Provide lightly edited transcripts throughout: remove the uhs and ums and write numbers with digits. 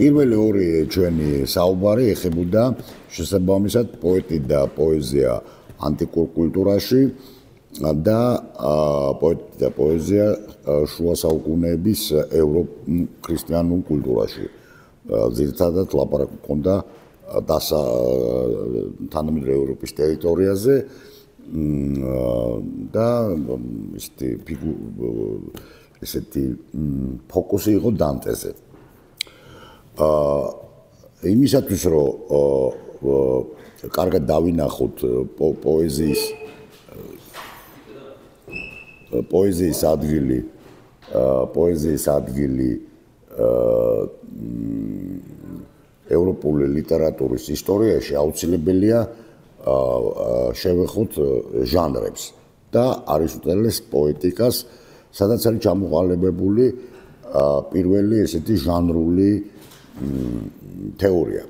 პირველი ორი ჩვენი საუბარი ეხებოდა შესაბამისად პოეტი და პოეზია ანტიკურ კულტურაში და პოეტი და პოეზია შუა საუკუნეების ევროპ-ქრისტიანულ კულტურაში. ძირითადად ლაპარაკი ჰქონდა თანამედროვე ევროპის ტერიტორიაზე და ესეთი ფოკუსი იყო დანტეზე. იმისათვის რომ კარგად დავინახოთ პოეზიის ადგილი ევროპული ლიტერატურის ისტორიაში აუცილებელია შევეხოთ ჟანრებს და არისტოტელეს პოეტიკას, სადაც არის ჩამოყალიბებული პირველი ესეთი ჟანრული თეორია.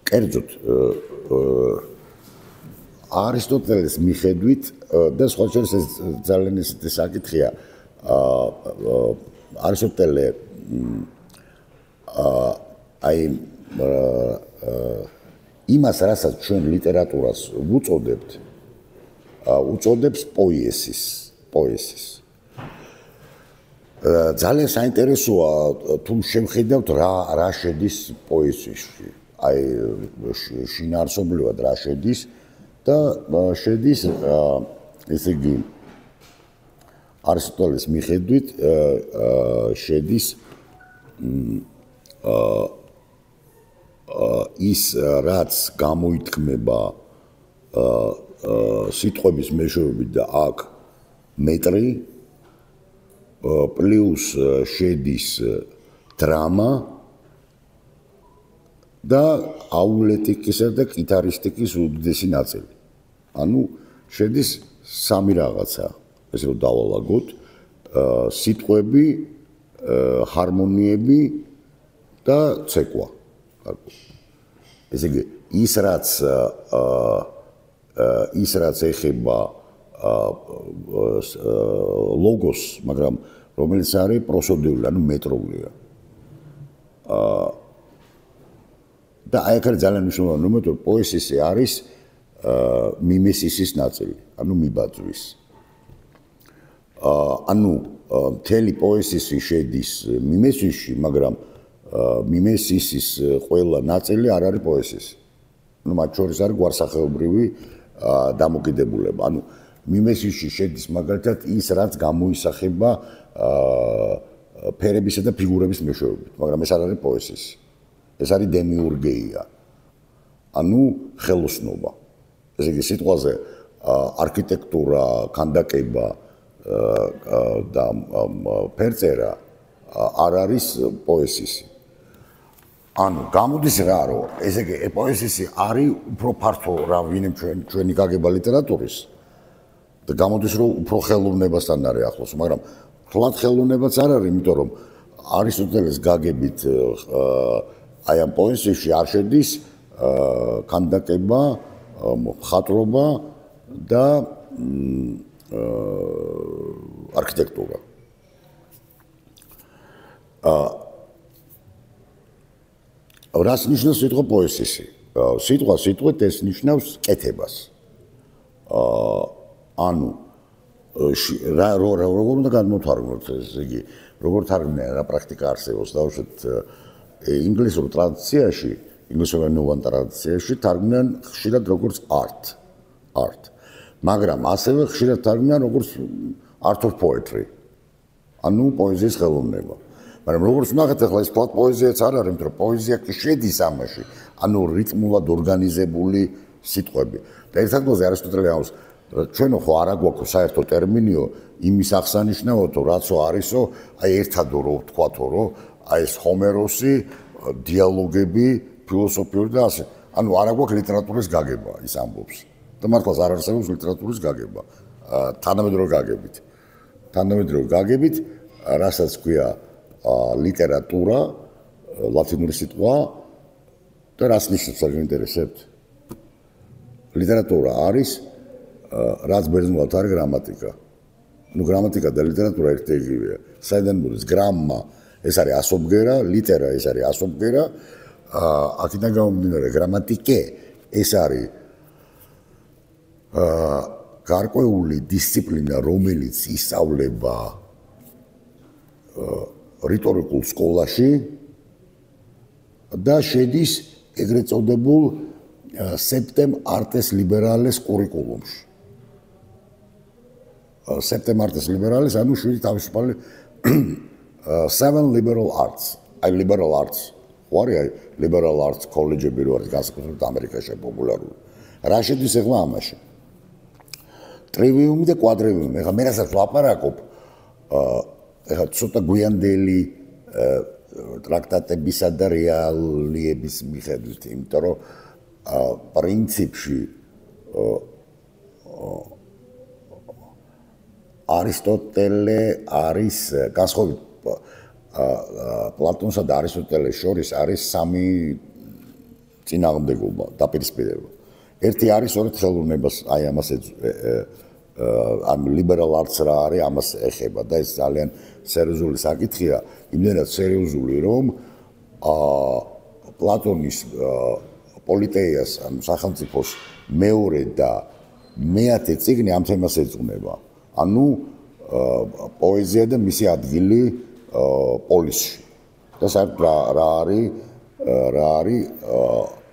კერძოდ არისტოტელეს მიხედვით და სხვა შორის ეს ძალიან ესეთი საკითხია. არისტოტელე იმას, რასაც ჩვენ ლიტერატურას ვუწოდებთ, უწოდებს პოეზის. ძალიან საინტერესოა თუ შევხედავთ რა შედის პოეზიაში. შინაარსობრივად რა შედის და შედის ესე იგი არისტოტელეს მიხედვით შედის ის რაც გამოითქმება სიტყვების მეშვეობით და აქ მეტრი პლუს შედის დრამა და აულეტიკისა და კითარისტიკის უდიდესი ნაწილი. ანუ შედის სამი რაღაცა, ესე რომ დავალაგოთ, სიტყვები, ჰარმონიები და ცეკვა. ესე იგი, ის რაც ეხება ლოგოს, მაგრამ რომელიც არის პროსოდიული, ანუ მეტრულია. და აი აქ არის ძალიან მნიშვნელოვანი მომენტი, რომ პოეზისი არის მიმესისის ნაწილი, ანუ მიბაძვის. ანუ მთელი პოეზისი შედის მიმესისში, მაგრამ მიმესისის ყველა ნაწილი არ არის პოეზისი. ანუ მათ შორის არის გვარსახეობრივი დამოკიდებულება. ანუ მიმესისში შედის მაგალითად ის, რაც გამოისახება ფერებისა და ფიგურების მეშვეობით, მაგრამ ეს არ არის პოეზისი. ეს არის დემიურგია. ანუ ხელოსნობა. ესე იგი, სიტყვაზე არქიტექტურა, ქანდაკება და ფერწერა არ არის პოეზისი. ანუ გამოდის რა, რომ ესე იგი, პოეზისი არის უფრო ფართო რა ვინმე ჩვენი გაგება ლიტერატურის და გამოდის, რომ უფრო ხელოვნებასთან არის ახლოს, მაგრამ ფლად ხელოვნებაც არ არის, იმიტომ რომ არისტოტელეს გაგებით აი ამ პოეზიაში არ შედის ქანდაკება, მხატვრობა და არქიტექტურა. რას ნიშნავს სიტყვა პოეზისი? სიტყვით ეს ნიშნავს კეთებას. ანუ როგორ უნდა გადმოვთარგმნოთ, ესე იგი, როგორ თარგმნიან რა პრაქტიკა არსებობს, დავუშვათ ინგლისურ ტრადიციაში, ინგლისურენოვან ტრადიციაში თარგმნიან ხშირად როგორც art. მაგრამ ასევე ხშირად თარგმნიან როგორც art of poetry. ანუ პოეზიის ხელოვნება. მაგრამ როგორც ნახეთ, ახლა ეს ფლად პოეზიაც არ არის, იმიტომ რომ პოეზია კი შედის ამაში, ანუ რიტმულად ორგანიზებული სიტყვები. და ერთ ადგილზე არისტოტელე ამბობს, ჩვენო ხო არა გვაქვს საერთო ტერმინიო იმის აღსანიშნავად, რაცო არისო, აი ერთადო რო ვთქვათო, რომ აი ეს ჰომეროსი, დიალოგები, ფილოსოფიური და ასე. ანუ არა გვაქვს ლიტერატურის გაგება, ის ამბობს. და მართლაც არ არსებობს ლიტერატურის გაგება, თანამედროვე გაგებით, რასაც ქვია ლიტერატურა, ლათინური სიტყვა და რას ნიშნავს არ გვინტერესებთ? ლიტერატურა არის რაც ბერძნულად არის გრამატიკა. ნუ გრამატიკა და ლიტერატურა ერთ-ერთია. საიდან მოდის გრამმა? ეს არის ასობგერა, ლიტერა ეს არის ასობგერა, აქედან გამომდინარე გრამატიკე ეს არის გარკვეული დისციპლინა, რომელიც ისწავლება რიტორიკულ სკოლაში და შედის ეგრეთ წოდებულ septem artes liberales კურიკულუმში. Septem artes liberales, ანუ 7 თავისუფალი 7 liberal arts. აი liberal arts. ვარი liberal arts კოლეჯები რო არის განსაკუთრებით ამერიკაში პოპულარული. რა შედის ახლა ამაში? ტრივიუმი და კვადრივიუმი. ეხლა მე რასაც ვაპარაკობ, ეხლა ცოტა გვიანდელი ტრაქტატებისა და რეალიების მიხედვით, იმიტომ რომ პრინციპში არისტოტელე არის განსხვავებით პლატონსა და არისტოტელეს შორის არის სამი წინააღმდეგობა, დაპირისპირება. ერთი არის სწორედ ხელოვნებას, აი ამას ამ liberal arts რა არის, ამას ეხება და ეს ძალიან სერიოზული საკითხია, იმდენად სერიოზული, რომ პლატონის პოლიტეიას, ანუ სახელმწიფოს მეორე და მეათე წიგნი ამ თემას ეძღვნება. ანუ პოეზია და მისი ადგილი პოლისში. და საერთოდ რა არის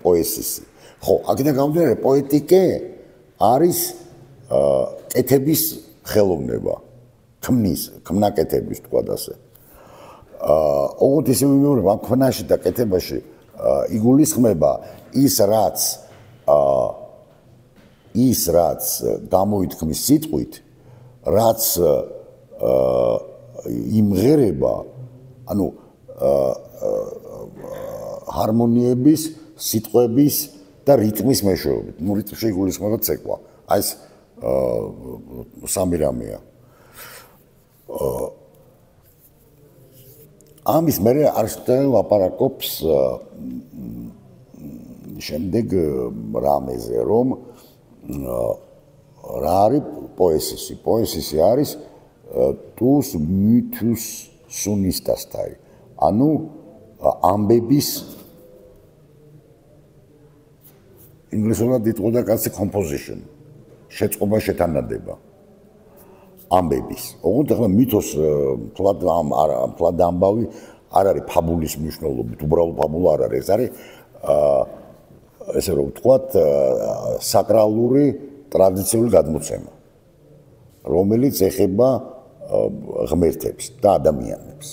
პოეზისი. ხო, აქედან გამომდინარე, პოეტიკე არის კეთების ხელოვნება, ქმნაკეთების თქვათ ასე. ოღონდ ისე ვიმეორებ, ამ ქმნაში და კეთებაში იგულისხმება ის რაც გამოითქმის სიტყვით, რაც იმღერება, ანუ ჰარმონიების, სიტყვების და რიტმის მეშვეობით. ნუ რიტმში იგულისხმება ცეკვა. აი ეს სამი რამეა. ამის მერე არისტოტელე ლაპარაკობს შემდეგ რამეზე, რომ რა არის პოეზისი. პოეზისი არის τους mythus sunistastai. ანუ ამბების ინგლისურად იტყოდა კაცი composition. შეწყობა შეთანადება. ამბების. ოღონდ ახლა მითოს ფლად ამბავი არ არის ფაბულის მნიშვნელობით, უბრალოდ ფაბულა არ არის. ეს არის ესე რომ ვთქვათ, საკრალური ტრადიციული გადმოცემა, რომელიც ეხება ღმერთებს და ადამიანებს.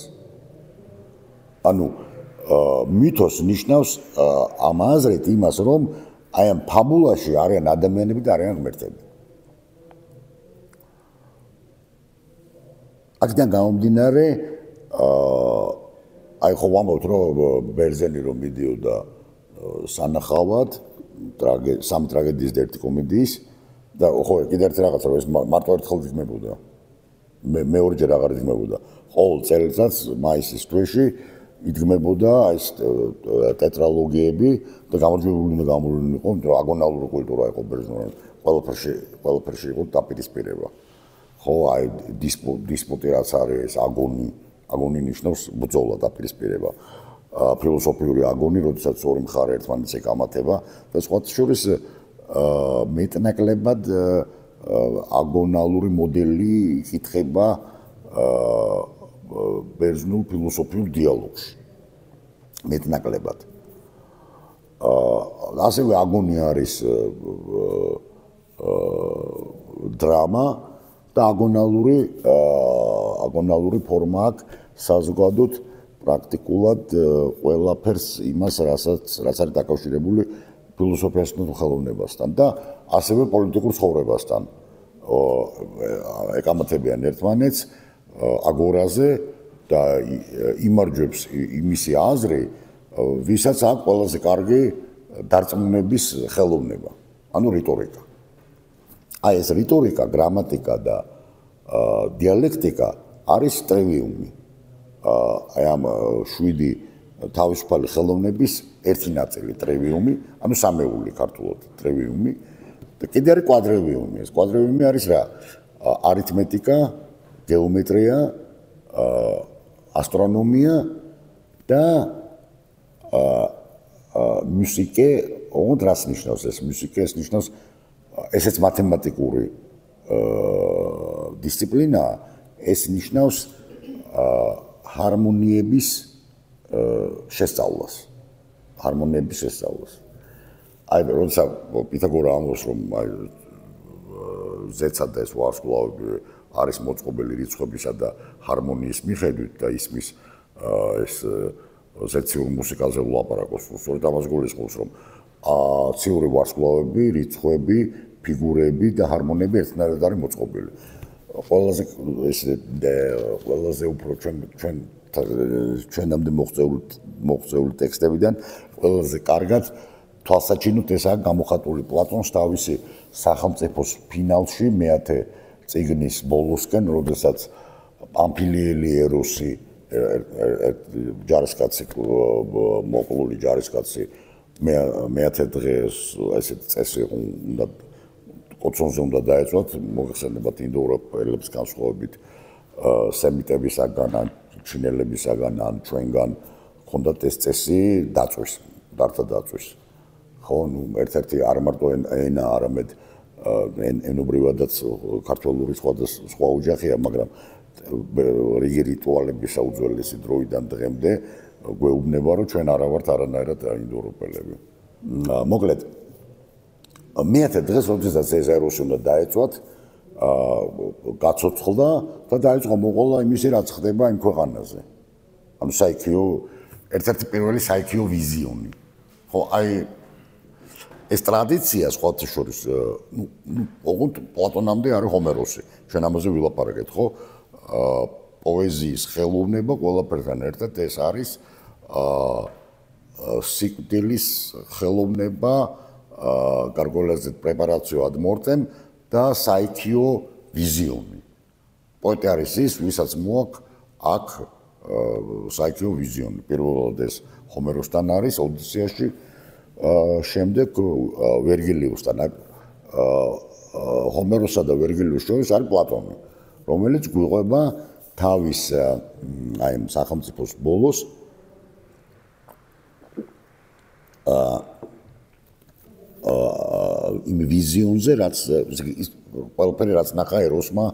ანუ მითოს ნიშნავს ამ აზრით იმას, რომ აი ამ ფაბულაში არიან ადამიანები და არიან ღმერთები. აქედან გამომდინარე, აი ხო ვამბობთ, რომ ბერძენი რომ მიდიოდა სანახავად, სამი ტრაგედიის და ერთი კომედიის და ხო კიდევ ერთი რაღაცა, რომ ეს მარტო ერთხელ იქმებოდა. მეორეჯერ აღარ იქმებოდა. ყოველ წელიწადს მაისის თვეში იდგმებოდა ეს ტეტრალოგიები და გამარჯვებული და გამოვლენილი იყო, იმიტომ რომ აგონალური კულტურა იყო ბერძნულად. ყველაფერში იყო დაპირისპირება. ხო, აი დისპუტი რაც არის ეს აგონი ნიშნავს ბრძოლა დაპირისპირება. ფილოსოფიური აგონი, როდესაც ორი მხარე ერთმანეთს ეკამათება და სხვა შორის მეტნაკლებად აგონალური მოდელი იკითხება ბერძნულ ფილოსოფიურ დიალოგში. მეტნაკლებად. ასევე აგონი არის დრამა და აგონალური ფორმა აქვს საზოგადოდ პრაქტიკულად ყველაფერს იმას, რაც არის დაკავშირებული ფილოსოფიასთან და ხელოვნებასთან და ასევე პოლიტიკურ ცხოვრებასთან. ეკამათებიან ერთმანეთს აგორაზე და იმარჯვებს იმისი აზრი, ვისაც აქვს ყველაზე კარგი დარწმუნების ხელოვნება, ანუ რიტორიკა. აი ეს რიტორიკა, გრამატიკა და დიალექტიკა არის ტრივიუმი. აი ამ 7 თავისუფალი ხელოვნების ერთი ნაწილი ტრივიუმი, ანუ სამეული ქართულად ტრივიუმი და კიდე არის კვადრივიუმი. ეს კვადრივიუმი არის რა? არითმეტიკა, გეომეტრია, ასტრონომია და მუსიკე, ოღონდ რას ნიშნავს ეს მუსიკე? ეს ნიშნავს ესეც მათემატიკური დისციპლინაა, ეს ნიშნავს ჰარმონიების შესწავლას. ჰარმონიების შესწავლას. აი, როცა პითაგორა ამბობს, რომ ზეცა და ეს ვარსკვლავები არის მოწყობილი რიცხვებისა და ჰარმონიის მიხედვით და ისმის ეს ზეციურ მუსიკაზე ვლაპარაკობს, სწორედ ამას გულისხმობს, რომ ციური ვარსკვლავები, რიცხვები, ფიგურები და ჰარმონიები ერთნაირად არის მოწყობილი. ყველაზე უფრო ჩვენამდე მოღწეული ტექსტებიდან ყველაზე კარგად თვალსაჩინოთ ესაა გამოხატული პლატონს თავისი სახელმწიფოს ფინალში მეათე წიგნის ბოლოსკენ, როდესაც პამფილიელი ეროსი ჯარისკაცი მოკლული ჯარისკაცი მეათე დღეს ესეთ წესი უნდა კოცონზე უნდა დაეწვათ, მოიხსენებათ ინდოევროპელების განსხვავებით სემიტებისაგან ან ჩინელებისაგან ან ჩვენგან ჰქონდათ ეს წესი დაწვის, დართა დაწვის. ხო, ერთ-ერთი არ მარტო ენა, არამედ ენობრივადაც ქართველური სხვა ოჯახია, მაგრამ რიგი რიტუალებისა უძველესი დროიდან დღემდე გვეუბნება, რომ ჩვენ არა ვართ არანაირად ინდოევროპელები. მოკლედ, მეათე დღეს, როდესაც ეს ეროსი უნდა დაეწვათ, გაცოცხლდა და დაიწყო მოყოლა იმისი, რაც ხდება იმ ქვეყანაზე. ანუ საიქიო, ერთ-ერთი პირველი საიქიო ვიზიონი. ხო, აი ეს ტრადიცია სხვათა შორის, ოღონდ პლატონამდე არის ჰომეროსი. ჩვენ ამაზე ვილაპარაკეთ, ხო? პოეზიის ხელოვნება ყველაფერთან ერთად ეს არის სიკვდილის ხელოვნება, გარკვეულწილად პრეპარაციო ad mortem და საიქიო ვიზიონი. პოეტი არის ის, ვისაც მოაქვს აქ საიქიო ვიზიონი. პირველად ეს ჰომეროსთან არის ოდისეაში, შემდეგ ვერგილიუსთან. ჰომეროსსა და ვერგილიუსს შორის არის პლატონი, რომელიც გვიყვება თავის აი სახელმწიფოს ბოლოს იმ ვიზიონზე, რაც ყველაფერი რაც ნახა ეროსმა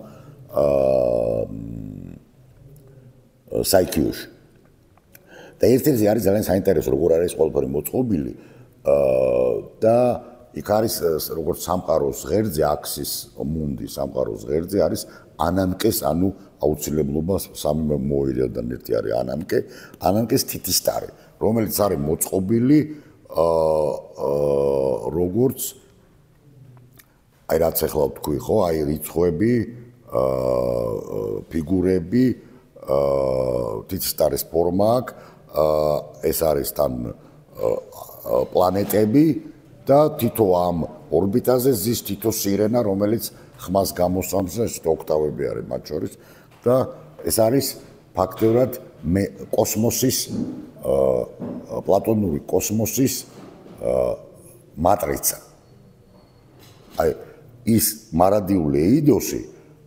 საიქიოში. და ერთ-ერთი არის ძალიან საინტერესო, როგორ არის ყველაფერი მოწყობილი და იქ არის როგორც სამყაროს ღერძზე, აქსის მუნდი სამყაროს ღერძზე არის ანანკეს, ანუ აუცილებლობა სამი მოირიდან ერთი არის ანანკე, ანანკეს თითისტარი, რომელიც არის მოწყობილი როგორც აი რაც ახლა ვთქვი, ხო, აი რიცხვები, ფიგურები, თითისტარის ფორმა აქვს, ეს არის თან პლანეტები და თითო ამ ორბიტაზე ზის თითო სირენა, რომელიც ხმას გამოსცემს, ეს ოქტავები არის მათ შორის და ეს არის ფაქტობრივად კოსმოსის პლატონური კოსმოსის მატრიცა. აი ის მარადიული ეიდოსი,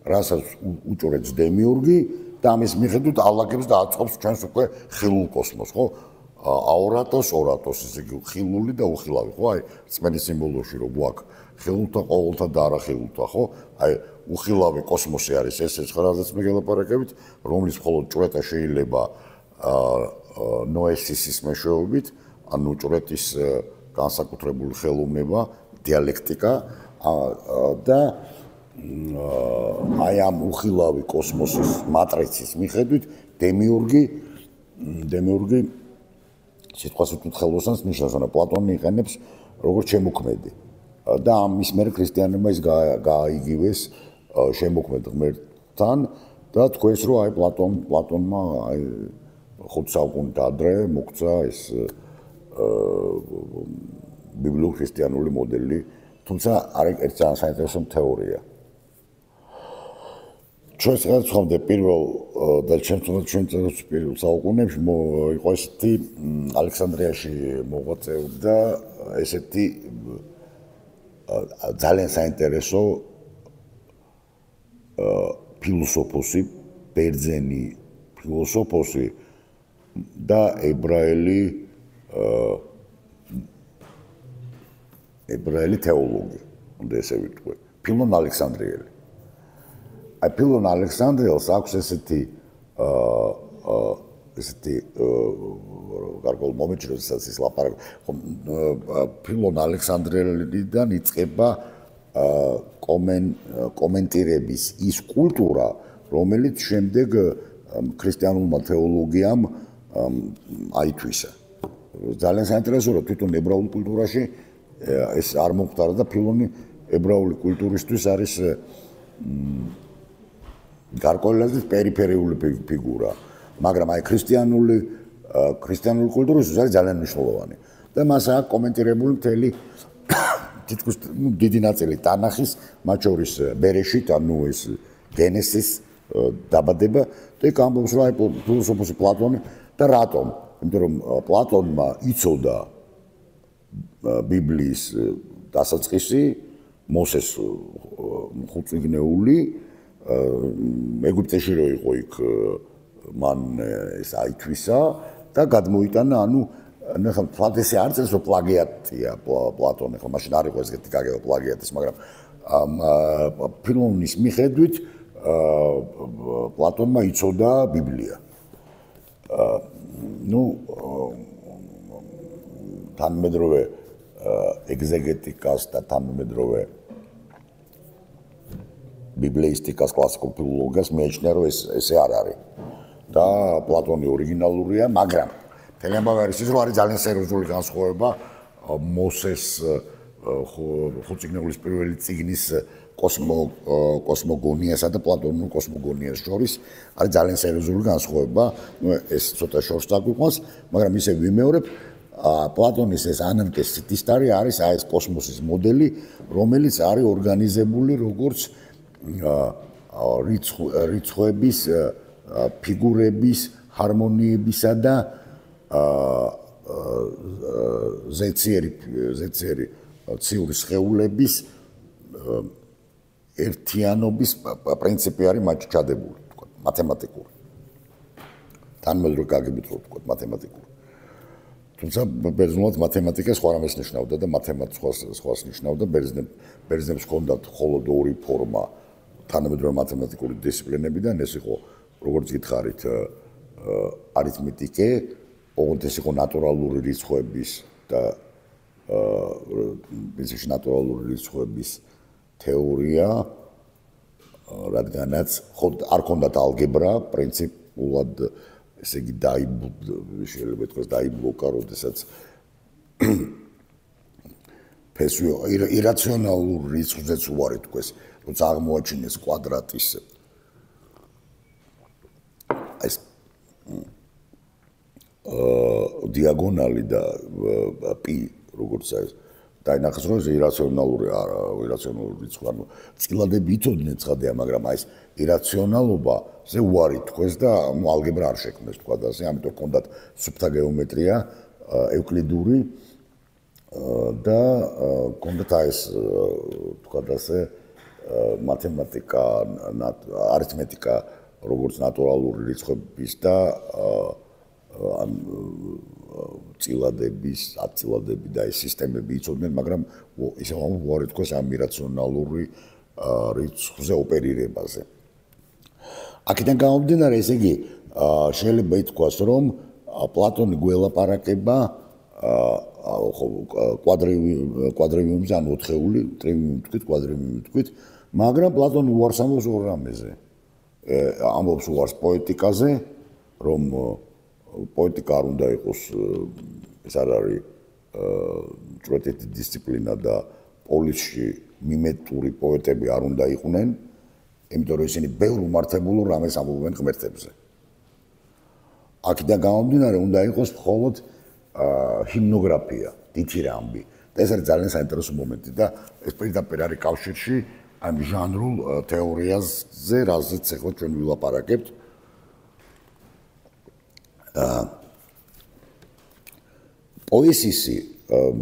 რასაც უჭურებს დემიურგი და ამის მიხედვით ალაგებს და აწყობს ჩვენს უკვე ხილულ კოსმოსს, ხო? აორატოს, ორატოს, ესე იგი ხილული და უხილავი, ხო? აი რწმენის სიმბოლოში რო გვაქვს ხილულთა, ყოველთა და არახილულთა, ხო? აი უხილავი კოსმოსი არის ეს რაზეც მე გელაპარაკებით, რომლის მხოლოდ ჭვრეტა შეიძლება ნოესისის მეშვეობით, ანუ ჭვრეტის განსაკუთრებული ხელოვნება, დიალექტიკა და აი ამ უხილავი კოსმოსის მატრიცის მიხედვით დემიურგი სიტყვას ვიტყვით ხელოსანს ნიშნავს, რომ პლატონი იყენებს როგორც შემოქმედი და ამის მერე ქრისტიანებმა ის გააიგივეს შემოქმედ ღმერთთან და თქვენს რომ აი პლატონმა აი 5 საუკუნით ადრე მოგცა ეს ბიბლიურ ქრისტიანული მოდელი, თუმცა არის ერთ ძალიან საინტერესო თეორია. ჩვენ შეხედავთ პირველ და ჩვენ პირველ საუკუნეებში იყო ესეთი ალექსანდრიაში მოღვაწეობდა ესეთი ძალიან საინტერესო ფილოსოფოსი, ბერძენი ფილოსოფოსი და ებრაელი თეოლოგი, უნდა ესე ვიტყვი, ფილონ ალექსანდრიელი. აი ფილონ ალექსანდრიელს აქვს ესეთი გარკვეულ მომენტში, როდესაც ის ლაპარაკობს, ფილონ ალექსანდრიელიდან იწყება კომენტირების ის კულტურა, რომელიც შემდეგ ქრისტიანულმა თეოლოგიამ აითვისა. ძალიან საინტერესოა, რომ თვითონ ებრაულ კულტურაში ეს არ მომხდარა და ფილონი ებრაული კულტურისთვის არის გარკვეულადაც პერიფერიული ფიგურა, მაგრამ აი ქრისტიანული კულტურისთვის არის ძალიან მნიშვნელოვანი. და მას აქვს კომენტირებული მთელი თითქოს დიდი ნაწილი ტანახის, მათ შორის ბერეშით, ანუ ეს გენესის დაბადება და იქ ამბობს, რომ აი ფილოსოფოსი პლატონი და რატომ? იმიტომ რომ პლატონმა იცოდა ბიბლიის დასაწყისი, მოსეს ხუთწიგნეული, ეგვიპტეში რო იყო იქ მან ეს აითვისა და გადმოიტანა, ანუ ნახე ფლატესი არ წელს რომ პლაგიატია პლატონი, ხო მაშინ არ იყო ესეთი გაგება პლაგიატის, მაგრამ ფილონის მიხედვით პლატონმა იცოდა ბიბლია. თანამედროვე ეგზეგეტიკას და თანამედროვე ბიბლიისტიკას, კლასიკურ ფილოლოგიას მეჩნია, რომ ესე არ არის. და პლატონი ორიგინალურია, მაგრამ მთელი ამბავი არის ის, რომ არის ძალიან სერიოზული განსხვავება მოსეს ხუთწიგნეულის პირველი წიგნის კოსმოგონიასა და პლატონურ კოსმოგონიას შორის არის ძალიან სერიოზული განსხვავება. ეს ცოტა შორს დაგვიყვანს, მაგრამ ისე ვიმეორებ, პლატონის ეს ანანკეს სიტისტარი არის აი ეს კოსმოსის მოდელი, რომელიც არის ორგანიზებული როგორც რიცხვების, ფიგურების, ჰარმონიებისა და ზეციერი ციური სხეულების ერთიანობის პრინციპი არის მათ ჩადებული, თქვა, მათემატიკური. თანმედროვე გაგებით რო თქვა, მათემატიკური. თუმცა ბერძნულად მათემატიკა სხვა რამეს ნიშნავდა და მათემატიკა სხვას ნიშნავდა. ბერძნებს ჰქონდათ მხოლოდ ორი ფორმა თანამედროვე მათემატიკური დისციპლინებიდან, ეს იყო, როგორც გითხარით, არითმეტიკე, ოღონდ ეს იყო ნატურალური რიცხვების და პრინციპში ნატურალური რიცხვების თეორია, რადგანაც არ ჰქონდათ ალგებრა, პრინციპულად ესე იგი შეიძლება ითქვას დაიბლოკა, როდესაც ირაციონალურ რიცხვზეც უარი თქვეს, როცა აღმოაჩინეს კვადრატის ეს დიაგონალი და პი, როგორც ეს დაინახეს, რომ ეს ირაციონალური რიცხვი, ანუ წილადები იცოდნენ ცხადია, მაგრამ აი ეს ირაციონალობაზე უარი თქვეს და ალგებრა არ შექმნეს, თქვა და ასე, ამიტომ ჰქონდათ სუფთა გეომეტრია, ევკლიდური და ჰქონდათ აი ეს, თქვა და ასე, მათემატიკა, არითმეტიკა, როგორც ნატურალური რიცხვების და წილადების, აწილადები და ეს სისტემები იცოდნენ, მაგრამ ისე უარი თქვეს ამ ირაციონალური რიცხვზე ოპერირებაზე. აქედან გამომდინარე, ესე იგი, შეიძლება ითქვას, რომ პლატონი გველაპარაკება კვადრივიუმზე, ანუ ოთხეული, ტრივიუმი თქვით, კვადრივიუმი თქვით, მაგრამ პლატონი უარს ამბობს ორ რამეზე. ამბობს უარს პოეტიკაზე, რომ პოეტიკა არ უნდა იყოს, ეს არ არის ჭვრეტეთი დისციპლინა და პოლისში მიმეტური პოეტები არ უნდა იყვნენ, იმიტომ რომ ისინი ბევრ უმართებულ რამეს ამბობენ ღმერთებზე. აქედან გამომდინარე, უნდა იყოს მხოლოდ ჰიმნოგრაფია, თითი რამბი. და ეს არის ძალიან საინტერესო მომენტი და ეს პირდაპირ არის კავშირში ამ ჟანრულ თეორიაზე, რაზეც ახლა ჩვენ ვილაპარაკებთ. პოესისი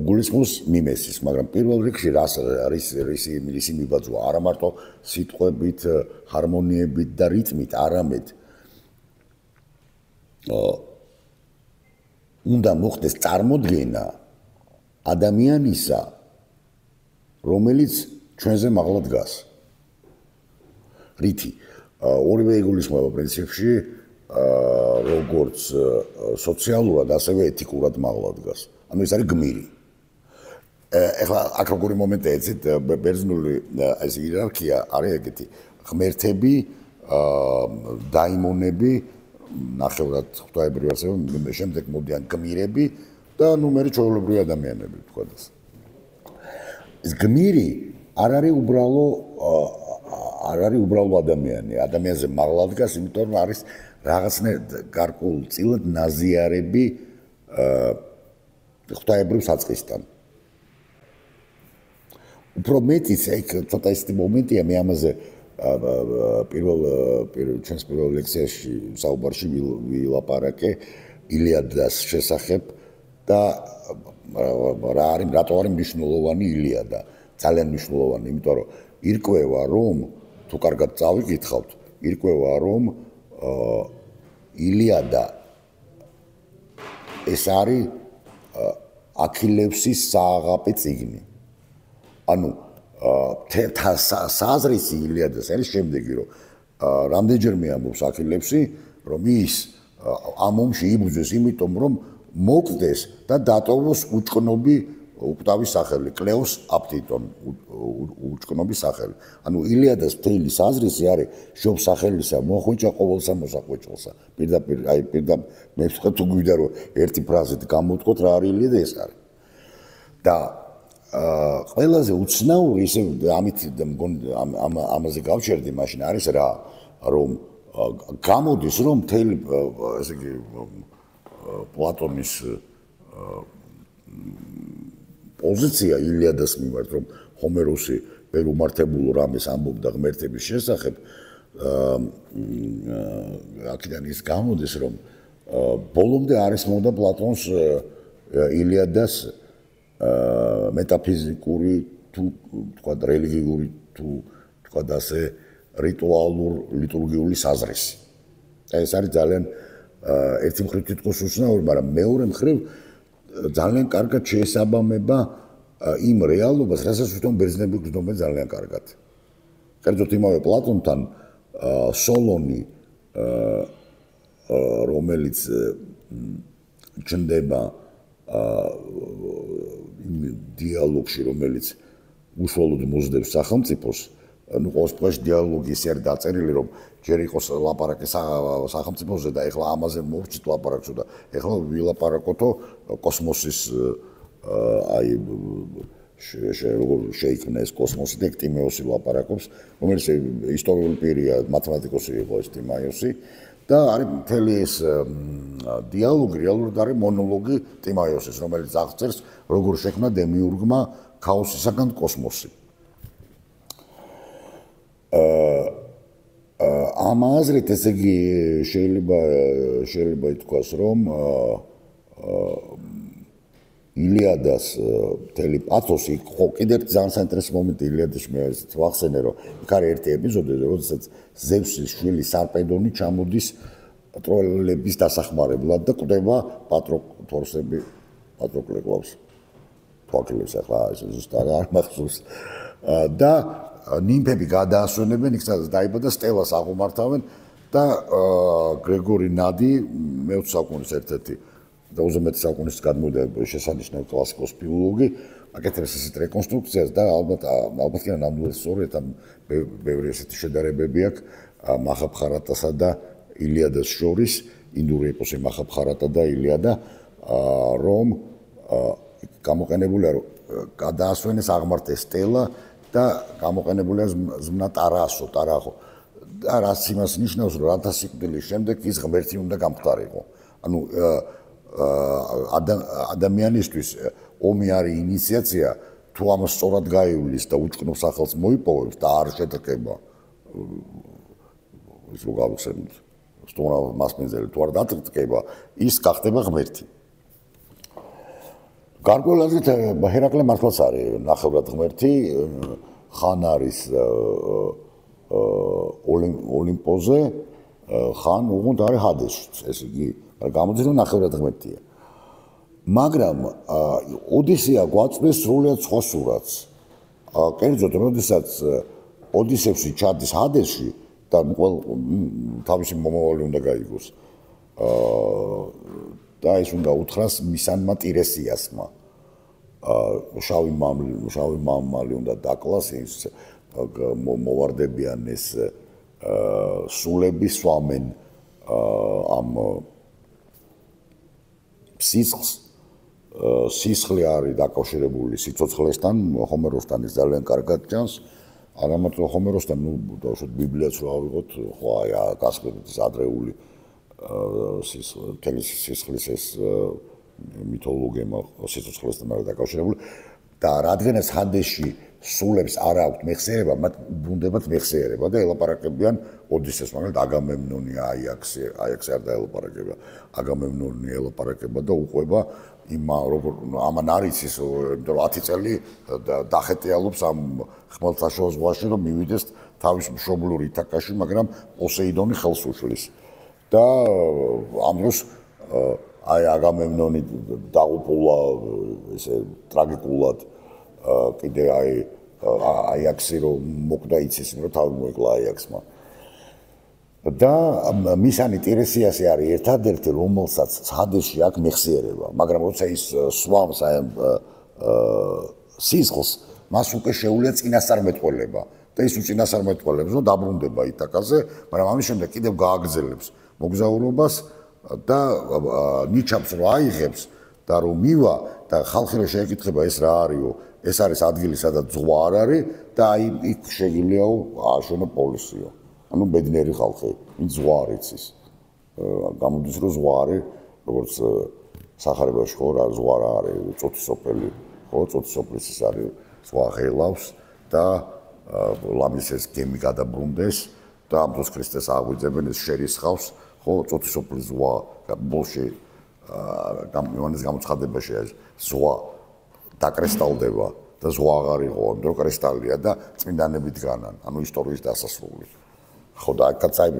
გულისხმობს მიმესის, მაგრამ პირველ რიგში რისი მიბაძვა, არა მარტო სიტყვებით, ჰარმონიებით და რიტმით, არამედ უნდა მოხდეს წარმოდგენა ადამიანისა, რომელიც ჩვენზე მაღლა დგას. რითი ორივე იგულისხმება პრინციპში როგორც სოციალურად, ასევე ეთიკურად მაღლა დგას. ანუ ეს არის გმირი. ეხლა აქ როგორი მომენტია ეცით ბერძნული ეს იერარქია არის ეგეთი. ღმერთები, დაიმონები, ნახევრად ღვთაებრივი არსებობა, შემდეგ მოდიან გმირები და ნუმერი ჩვეულებრივი ადამიანები, თქვა და. ეს გმირი არ არის უბრალო ადამიანი, ადამიანზე მაღლა დგას, იმიტომ რომ არის რაღაცნაირად გარკვეულწილად ნაზიარები ღვთაებრივ საწყისთან. უფრო მეტიც ეგ ცოტა ისეთი მომენტია მე ამაზე ჩვენს პირველ ლექციაში საუბარში ვილაპარაკე ილიადას შესახებ და რატო არის მნიშვნელოვანი ილიადა, ძალიან მნიშვნელოვანი, იმიტომ რომ ირკვევა რომ თუ კარგად წავიკითხავთ, ირკვევა რომ ილიადა ეს არის აქილევსის სააღაპე წიგნი. ანუ საზრისი ილიადას არის შემდეგი, რომ რამდენჯერმე ამბობს აქილევსი, რომ ის ამ ომში იბრძვის იმიტომ, რომ მოკვდეს და დატოვოს უჭკნობი უკტავის სახელი, კლეოს აფტიტონ უჭკნობის სახელი. ანუ ილიადას მთელი საზრისი არის შობ სახელისა მოხვეჭა ყოველსა მოსახვეჭილსა. პირდაპირ მე ვთქვი თუ გვიდა რომ ერთი ფრაზით გამოვთქვათ რა არის ილიადა ეს არის. და ყველაზე უცნაური ისე ამით ამაზე გავჩერდი მაშინ არის რა რომ გამოდის რომ მთელი ესე იგი პლატონის პოზიცია ილიადას მიმართ რომ ჰომეროსი ვერ უმართებულ რამეს ამბობდა ღმერთების შესახებ აქედან ის გამოდის რომ ბოლომდე არის მომდა პლატონს ილიადას მეტაფიზიკური თუ თქვა რელიგიური თუ თქვა ასე რიტუალურ ლიტურგიული საზრისი. ეს არის ძალიან ერთი მხრივ თითქოს უცნაური, მაგრამ მეორე მხრივ ძალიან კარგად შეესაბამება იმ რეალობას, რასაც თვითონ ბერძნები გრძნობენ ძალიან კარგად. კერძოდ იმავე პლატონთან სოლონი, რომელიც ჩნდება დიალოგში, რომელიც უშუალოდ მოსდევს სახელმწიფოს, ну ყოველ შემთხვევაში დიალოგი ისე არის დაწერილი, რომ ჯერ იყოს ლაპარაკი სახელმწიფოზე და ეხლა ამაზე მოვჭით ლაპარაკს და ეხლა ვილაპარაკოთო კოსმოსის აი როგორ შეიქმნა ეს კოსმოსი და ტიმეოსი ლაპარაკობს, რომელიც ისტორიული პირია, მათემატიკოსი იყო ეს ტიმეოსი და არის მთელი ეს დიალოგი რეალურად არის მონოლოგი ტიმეოსის, რომელიც აღწერს როგორ შექმნა დემიურგმა ქაოსისაგან კოსმოსი. ამ აზრით ესე იგი შეიძლება ითქვას რომ ილიადას მთელი პათოსი ხო კიდევ ძალიან საინტერესო მომენტი ილიადაში მე ვახსენე რომ იქ არის ერთი ეპიზოდი როდესაც ზევსის შვილი სარპედონი ჩამოდის ტროილების დასახმარებლად და კვდება პატროკლე ყავს თვალებს ახლა ეს ზუსტად არ მახსოვს და ნიმფები გადაასვენებენ იქ სადაც დაიბადა სტელას აღუმართავენ და გრეგორი ნადი მე-20 საუკუნის ერთ-ერთი და 21 საუკუნის გადმოვიდა შესანიშნავი კლასიკოს ფილოლოგი აკეთებს ესეთ რეკონსტრუქციას და ალბათ კი ნამდვილად სწორედ ამ ბევრი ესეთი შედარებები აქვს მახაბხარატასა და ილიადას შორის ინდური ეპოსი მახაბხარატა და ილიადა რომ გამოყენებულია რომ გადაასვენეს აღმართეს სტელა და გამოყენებულია ზმნა ტარახო და რაც იმას ნიშნავს რომ რათა სიკვდილის შემდეგ ის ღმერთი უნდა გამხდარიყო ანუ ადამიანისთვის ომი არის ინიციაცია თუ ამას სწორად გაივლის და უჭკნო სახელს მოიპოვებს და არ შედგება ის რო გავხსენოთ სტუმრ მასპინძელი თუ არ დაწკება ის გახდება ღმერთი გარკვეულ აზრით ჰერაკლე მართლაც არის ნახევრად ღმერთი ხან არის ოლიმპოზე ხან უღუნდ არის ჰადესშიც ესე იგი გამოდის რომ 9:15-ია. მაგრამ ოდისეა გვაწვდეს სრულიად სხვა სურათს. კერძოდ, როდესაც ოდისევსი ჩადის ჰადესში და თავისი მომავალი უნდა გაიგოს. და ეს უნდა უთხრას მისანმა ტირესიასმა. შავი მამალი უნდა დაკლას ის მოვარდებიან ეს სულები სვამენ ამ სისხლს სისხლი არის დაკავშირებული სიცოცხლესთან ჰომეროსთან ის ძალიან კარგად ჭამს არა მარტო ჰომეროსთან ნუ დავუშვათ ბიბლიაც რა ავიღოთ ხო აი გასაგებთ ის ადრეული სისხლის ეს მითოლოგია სიცოცხლესთან არის დაკავშირებული და რადგანაც ჰადესში სულებს არ აქვთ მეხსიერება, მათ ბრუნდებათ მეხსიერება და ელაპარაკებიან ოდისეს, მაგრამ აგამემნონი აიაქსი არ დაელაპარაკება. აგამემნონი ელაპარაკება და უყვება როგორ ამან არის ის, იმიტომ რომ 10 წელი დახეტიალობს ამ ხმელთაშუა ზღვაში, რომ მივიდეს თავის მშობლიურ ითაკაში, მაგრამ პოსეიდონი ხელს უშლის. და ამ დროს აი აგამემნონი დაუპულა ესე ტრაგიკულად კიდე აიაქსი რომ მოკვდა იცის რომ თავი მოეკლა აიაქსმა და მისანი ტირესიასი არის ერთადერთი რომელსაც ჰადესში აქვს მეხსიერება მაგრამ როცა ის სვამს აი სისხლს მას უკვე შეუძლია წინასწარმეტყველება და ის უწინასწარმეტყველებს რომ დაბრუნდება ითაკაზე მაგრამ ამის შემდეგ კიდევ გააგრძელებს მოგზაურობას და ნიჩაბს რო აიღებს და რომ მივა და ხალხი რო შეეკითხება ეს რა არისო ეს არის ადგილი სადაც ზღვა არ არის და აი იქ შეგიძლიაო ააშენო პოლიციო ანუ ბედნიერი ხალხი ვინც ზღვა არ იცის გამოდის რომ ზღვა არის როგორც სახარებაში ხო რა ზღვა რა არის წუთისოფელი ხო წუთისოფლის ის არის ზღვა ღელავს და ლამის ეს გემი გადაბრუნდეს და ამ დროს ქრისტეს აღვიძებენ ეს შერისხავს ხო წუთისოფლის ზღვა ბოლში იოანეს გამოცხადებაში ეს ზღვა დაკრისტალდება და ზღვა აღარ იყო, ამიტომ კრისტალია და წმინდანები დგანან, ანუ ისტორიის დასასრული. ხო და აქაც აი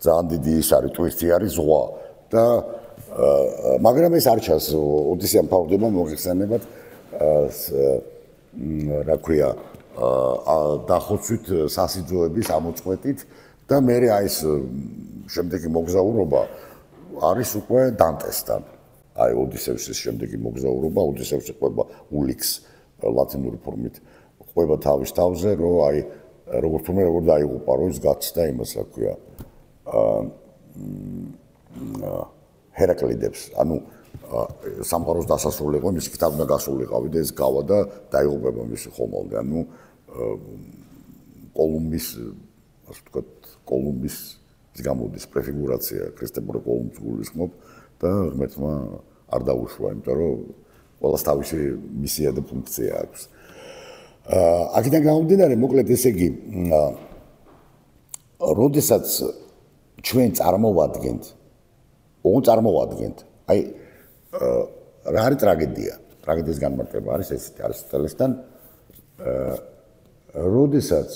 ძალიან დიდი ის არის, ტვისტი არის ზღვა და მაგრამ ეს არ ჩანს ოდისეამ ფარდება მოიხსენებათ რა ქვია დახოცვით სასიძოების ამოწყვეტით და მე აი ეს შემდეგი მოგზაურობა არის უკვე დანტესთან. აი ოდისევსის შემდეგი მოგზაურობა, ოდისევსი ყვება ულიქს ლათინური ფორმით. ყვება თავის თავზე, რომ აი როგორ თქმე, როგორ დაიღუპა, რომ ის გაცდა იმას, რა ქვია. ჰერაკლიდებს, ანუ სამყაროს დასასრული იყო, მის ქთან უნდა გასულიყავი და ეს გავა და დაიღუპება მისი ხომალდი. ანუ კოლუმბის, ასე ვთქვათ, კოლუმბის ის გამოდის პრეფიგურაცია, ქრისტეფორე კოლუმბს გულისხმობ და ღმერთმა არ დაუშვა, იმიტომ რომ ყველას თავისი მისია და ფუნქცია აქვს. აქედან გამომდინარე, მოკლედ ესე იგი, როდესაც ჩვენ წარმოვადგენთ, აი რა არის ტრაგედია? ტრაგედიის განმარტება არის ესეთი, არისტოტელესთან, როდესაც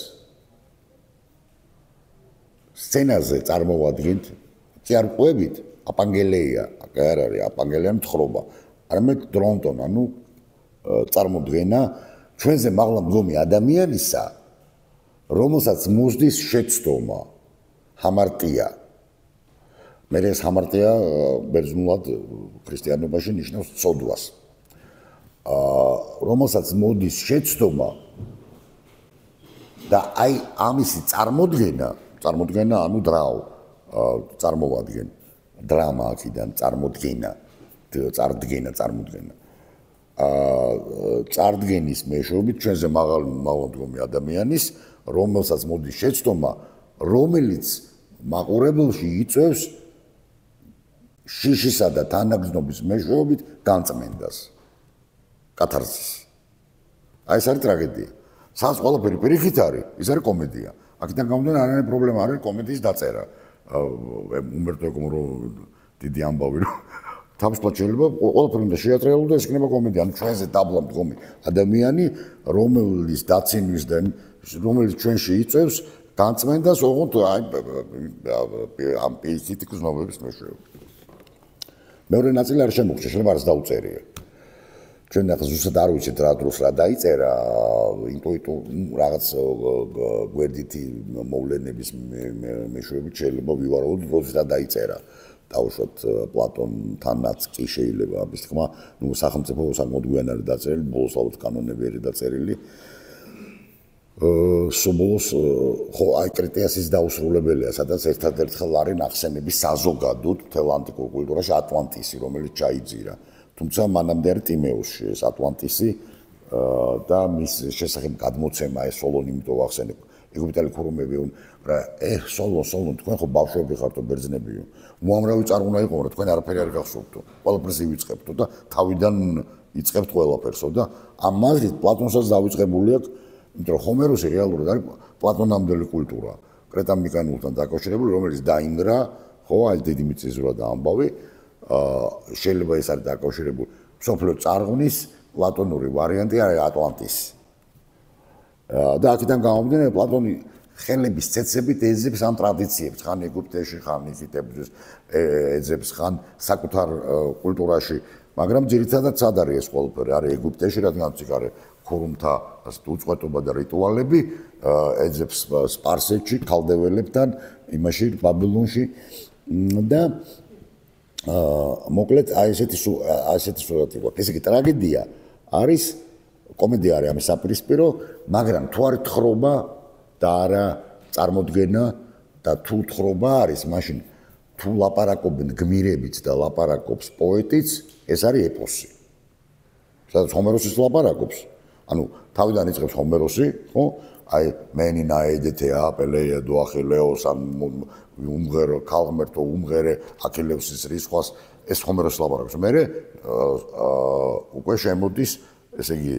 სცენაზე წარმოვადგენთ, კი არ ყვებით, აპანგელეია, არ არის აპანგელეა მთხრობა, არამედ დრონტონ, ანუ წარმოდგენა ჩვენზე მაღლა მდგომი ადამიანისა, რომელსაც მოსდის შეცდომა, ჰამარტია. მე ეს ჰამარტია ბერძნულად ქრისტიანობაში ნიშნავს ცოდვას. რომელსაც მოდის შეცდომა და აი ამისი წარმოდგენა ანუ დრაო წარმოვადგენ დრამა აქედან წარმოდგენა წარდგენის მეშვეობით ჩვენზე მაღლა მდგომი ადამიანის რომელსაც მოდის შეცდომა რომელიც მაყურებელში იწვევს შიშისა და თანაგრძნობის მეშვეობით განწმენდას კათარსის აი ეს არის ტრაგედია სადაც ყველაფერი პირიქით არის ის არის კომედია აქედან გამომდინარე არანაირი პრობლემა არ არის კომედიის დაწერა უმერტო ეკომ რომ დიდი ამბავი რომ თავისუფლად შეიძლება ყველაფერი უნდა შეატრიალოს და ეს იქნება კომედია ანუ ჩვენზე დაბლა მდგომი ადამიანი რომელიც დაცინვის და რომელიც ჩვენში იწევს განწმენდას ოღონდ ამ პირიქითი გრძნობების მეშვეობით მეორე ნაწილი არ შემოგჭირ, შეიძლება არც დაუწერია. ჩვენ ახლა ზუსტად არ ვიცით რა დროს რა დაიწერა, ინტუიტივ რაღაც გვერდითი მოვლენების მეშვეობით შეიძლება ვივარულოთ როდის რა დაიწერა. დაუშვათ პლატონთანაც კი შეიძლება ამის თქმა, ნუ სახელმწიფო საკმაოდ გვიან არის დაწერილი, ბოლოს ალბათ კანონები არის დაწერილი. სუბოლოს ხო აი კრიტეასის დაუსრულებელია, სადაც ერთადერთხელ არის ნახსენები საზოგადოდ მთელ ანტიკურ კულტურაში ატლანტისი, რომელიც ჩაიძირა. თუმცა მანამდე არის ტიმეუსში ეს ატლანტისი და მის შესახებ გადმოცემა ეს სოლონი იმიტომ ვახსენებ. ეგვიპტელი ქურუმები რა სოლონ თქვენ ხო ბავშვები ხართ ბერძნებიო. უამრავი წარღვნა იყო რა თქვენ არაფერი არ გახსოვთო. ყველაფერს ივიწყებთო და თავიდან იწყებთ ყველაფერსო და ამ მაზრით პლატონსაც დავიწყებული აქვს, იმიტომ რომ ჰომეროსი რეალურად არის პლატონამდელი კულტურა. კრეტა-მიკენოსთან დაკავშირებული, რომელიც დაინგრა, ხო, აი დიდი მიწისძვრა და ამბავი. შეიძლება ეს არის დაკავშირებული სოფლიო წარღვნის პლატონური ვარიანტი არის ატლანტისი. და აქედან გამომდინარე პლატონი ხელების ცეცებით ეძებს ამ ტრადიციებს, ხან ეგვიპტეში, ხან ისიტებს ეძებს, ხან საკუთარ კულტურაში, მაგრამ ძირითადად სად არის ეს ყველაფერი? არის ეგვიპტეში, რადგან იქ არის ქურუმთა უწყვეტობა და რიტუალები, ეძებს სპარსეთში, ქალდეველებთან, იმაში ბაბილონში და მოკლედ აი ესეთი სურათი გვაქვს. ესე იგი ტრაგედია არის კომედია არის ამის საპირისპირო, მაგრამ თუ არის თხრობა და არა წარმოდგენა და თუ თხრობა არის, მაშინ თუ ლაპარაკობენ გმირებით და ლაპარაკობს პოეტიც, ეს არის ეპოსი. სადაც ჰომეროსი ლაპარაკობს. ანუ თავიდან იწყებს ჰომეროსი, ხო? აი მენინა ედეთეა, პელეიდო, ახილეოს, ან უმღერო, ქალღმერთო უმღერე, აქილევსის რისხვას, ეს ჰომეროსი ლაპარაკობს. მერე უკვე შემოდის, ესე იგი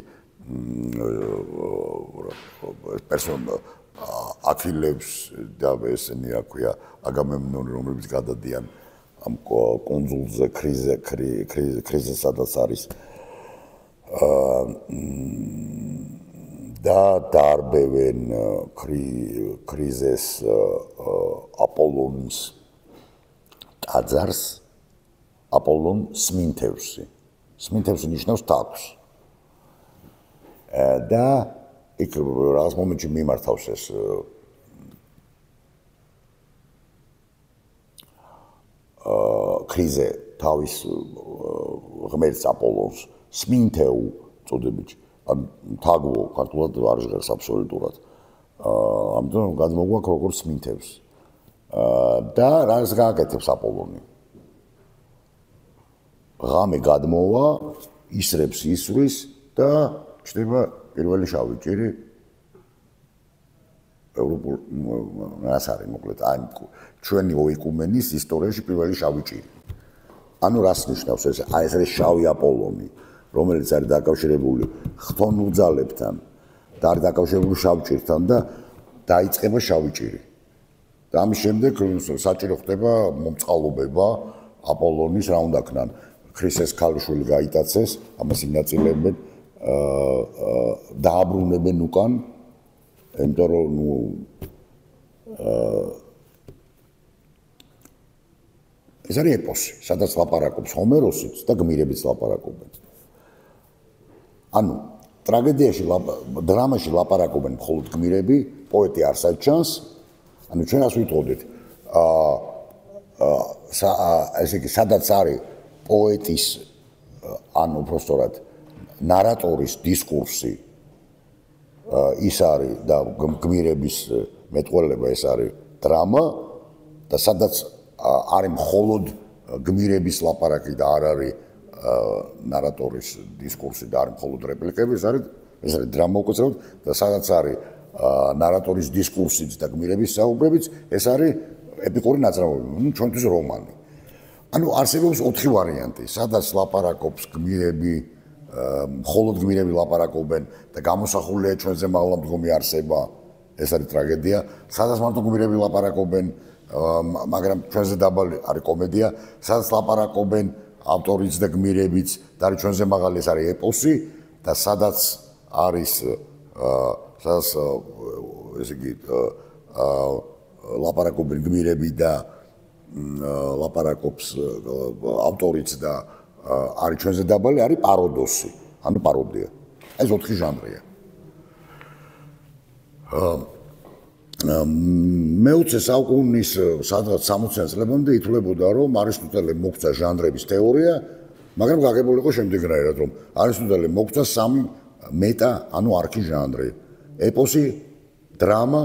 აქილევს და ესენი აქვია აგამემნონი, რომლებიც გადადიან ამ კონძულზე კრიზზე, სადაც არის და დაარბევენ კრიზეს აპოლონის ტაძარს, აპოლონ სმინთევსი. სმინთევსი ნიშნავს თაგვს. და იქ რაღაც მომენტში მიმართავს ეს კრიზე თავის ღმერთს აპოლონს სმინთეუ წოდებით. ან თაგვო ქართულად არ ჟღერს აბსოლუტურად. ამიტომ გადმოგვაქვს როგორც სმინთევს. და რას გააკეთებს აპოლონი? ღამე გადმოვა, ისრებს ისვრის და ჩნდება პირველი შავი ჭირი ევროპულ რას არის მოკლედ აი ჩვენი ოიკუმენის ისტორიაში პირველი შავი ჭირი. ანუ რას ნიშნავს ეს? აი ეს არის შავი აპოლონი, რომელიც არის დაკავშირებული ხთონუძალებთან და არის დაკავშირებული შავ ჭირთან და დაიწყება შავი ჭირი. და ამის შემდეგ საჭირო ხდება მომწყალობება აპოლონის, რა უნდა ქნან, ქრისეს ქალიშვილი გაიტაცეს, ამას ინაწილებენ დააბრუნებენ უკან, იმიტომ რომ ნუ ეს არის ეპოსი, სადაც ლაპარაკობს ჰომეროსიც და გმირებიც ლაპარაკობენ. ანუ ტრაგედიაში, დრამაში ლაპარაკობენ მხოლოდ გმირები, პოეტი არ საჩანს. ანუ ჩვენ ასე ვიტყოდით, ესე იგი, სადაც არის პოეტის, ან უბრალოდ ნარატორის დისკურსი ის არის და გმირების მეტყველება ეს არის დრამა და სადაც არის მხოლოდ გმირების ლაპარაკი და არ არის ნარატორის დისკურსი და არის მხოლოდ რეპლიკები, ეს არის დრამა უკაცრავად და სადაც არის ნარატორის დისკურსიც და გმირების საუბრებიც, ეს არის ეპიკური ნაწარმოები, ну ჩვენთვის რომანი. ანუ არსებობს 4 ვარიანტი, სადაც ლაპარაკობს გმირები, მხოლოდ გმირები ლაპარაკობენ და გამოსახულია ჩვენზე მაღლამდგომი არსება, ეს არის ტრაგედია, სადაც მარტო გმირები ლაპარაკობენ, მაგრამ ჩვენზე დაბალი არის კომედია, სადაც ლაპარაკობენ ავტორიც და გმირებიც და არის ჩვენზე მაღალი, ეს არის ეპოსი და სადაც არის სადაც ესე იგი ლაპარაკობენ გმირები და ლაპარაკობს ავტორიც და არის ჩვენზე დაბალი, არის პაროდოსი, ანუ პაროდია. ეს 4 ჟანრია. მე-20 საუკუნის სადღაც 60 წლებამდე ითვლებოდა, რომ არისტოტელემ მოგცა ჟანრების თეორია, მაგრამ გაგებული იყო შემდეგნაირად, რომ არისტოტელემ მოგცა 3 მეტა, ანუ არქი ჟანრი: ეპოსი, დრამა